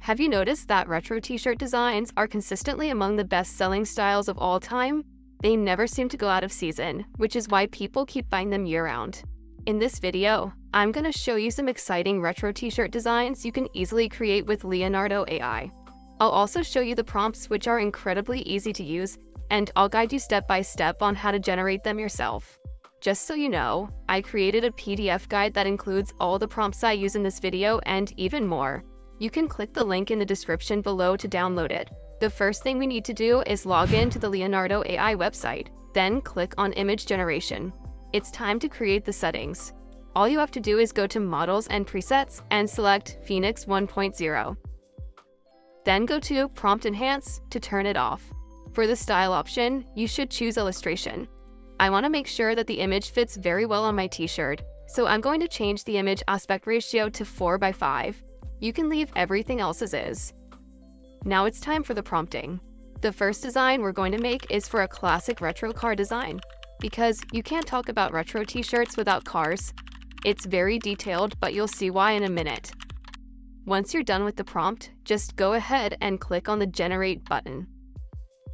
Have you noticed that retro t-shirt designs are consistently among the best-selling styles of all time? They never seem to go out of season, which is why people keep buying them year-round. In this video, I'm going to show you some exciting retro t-shirt designs you can easily create with Leonardo AI. I'll also show you the prompts, which are incredibly easy to use, and I'll guide you step by step on how to generate them yourself. Just so you know, I created a PDF guide that includes all the prompts I use in this video and even more. You can click the link in the description below to download it. The first thing we need to do is log in to the Leonardo AI website, then click on Image Generation. It's time to create the settings. All you have to do is go to Models and Presets and select Phoenix 1.0. Then go to Prompt Enhance to turn it off. For the style option, you should choose Illustration. I want to make sure that the image fits very well on my t-shirt, so I'm going to change the image aspect ratio to 4:5. You can leave everything else as is. Now it's time for the prompting. The first design we're going to make is for a classic retro car design, because you can't talk about retro t-shirts without cars. It's very detailed, but you'll see why in a minute. Once you're done with the prompt, just go ahead and click on the Generate button.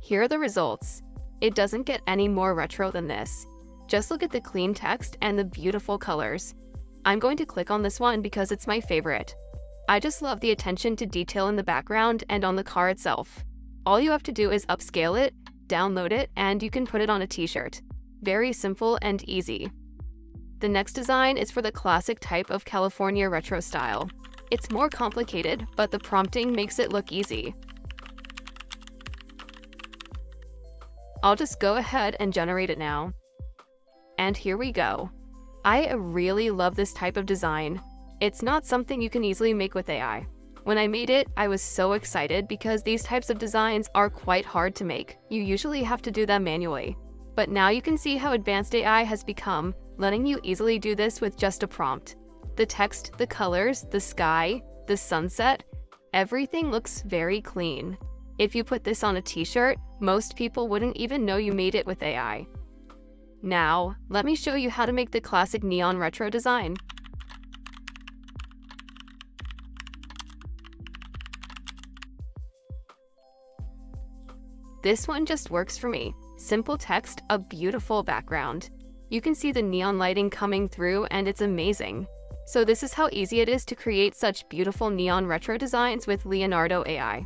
Here are the results. It doesn't get any more retro than this. Just look at the clean text and the beautiful colors. I'm going to click on this one because it's my favorite. I just love the attention to detail in the background and on the car itself. All you have to do is upscale it, download it, and you can put it on a t-shirt. Very simple and easy. The next design is for the classic type of California retro style. It's more complicated, but the prompting makes it look easy. I'll just go ahead and generate it now. And here we go. I really love this type of design. It's not something you can easily make with AI. When I made it, I was so excited because these types of designs are quite hard to make. You usually have to do them manually. But now you can see how advanced AI has become, letting you easily do this with just a prompt. The text, the colors, the sky, the sunset, everything looks very clean. If you put this on a t-shirt, most people wouldn't even know you made it with AI. Now, let me show you how to make the classic neon retro design. This one just works for me. Simple text, a beautiful background. You can see the neon lighting coming through and it's amazing. So this is how easy it is to create such beautiful neon retro designs with Leonardo AI.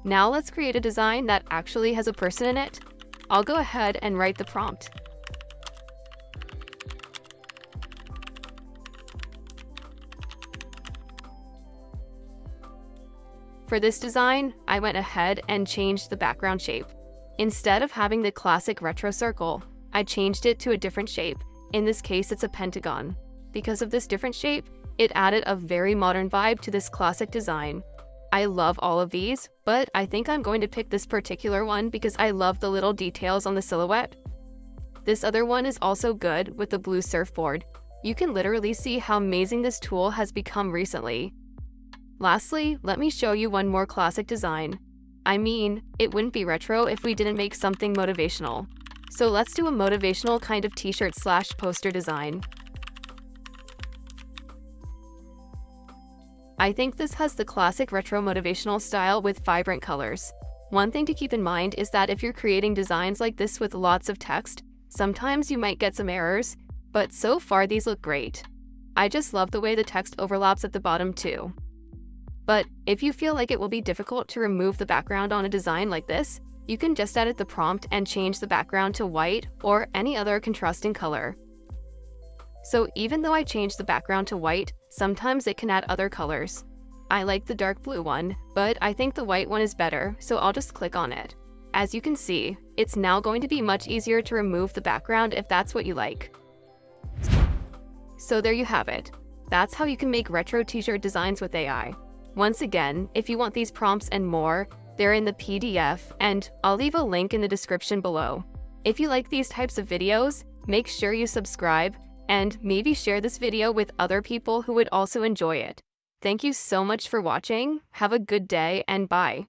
Now let's create a design that actually has a person in it. I'll go ahead and write the prompt. For this design, I went ahead and changed the background shape. Instead of having the classic retro circle, I changed it to a different shape. In this case, it's a pentagon. Because of this different shape, it added a very modern vibe to this classic design. I love all of these, but I think I'm going to pick this particular one because I love the little details on the silhouette. This other one is also good with the blue surfboard. You can literally see how amazing this tool has become recently. Lastly, let me show you one more classic design. I mean, it wouldn't be retro if we didn't make something motivational. So let's do a motivational kind of t-shirt/poster design. I think this has the classic retro motivational style with vibrant colors. One thing to keep in mind is that if you're creating designs like this with lots of text, sometimes you might get some errors, but so far these look great. I just love the way the text overlaps at the bottom too. But if you feel like it will be difficult to remove the background on a design like this, you can just edit the prompt and change the background to white or any other contrasting color. So even though I changed the background to white, sometimes it can add other colors. I like the dark blue one, but I think the white one is better, so I'll just click on it. As you can see, it's now going to be much easier to remove the background if that's what you like. So there you have it. That's how you can make retro t-shirt designs with AI. Once again, if you want these prompts and more, they're in the PDF, and I'll leave a link in the description below. If you like these types of videos, make sure you subscribe, and maybe share this video with other people who would also enjoy it. Thank you so much for watching, have a good day, and bye.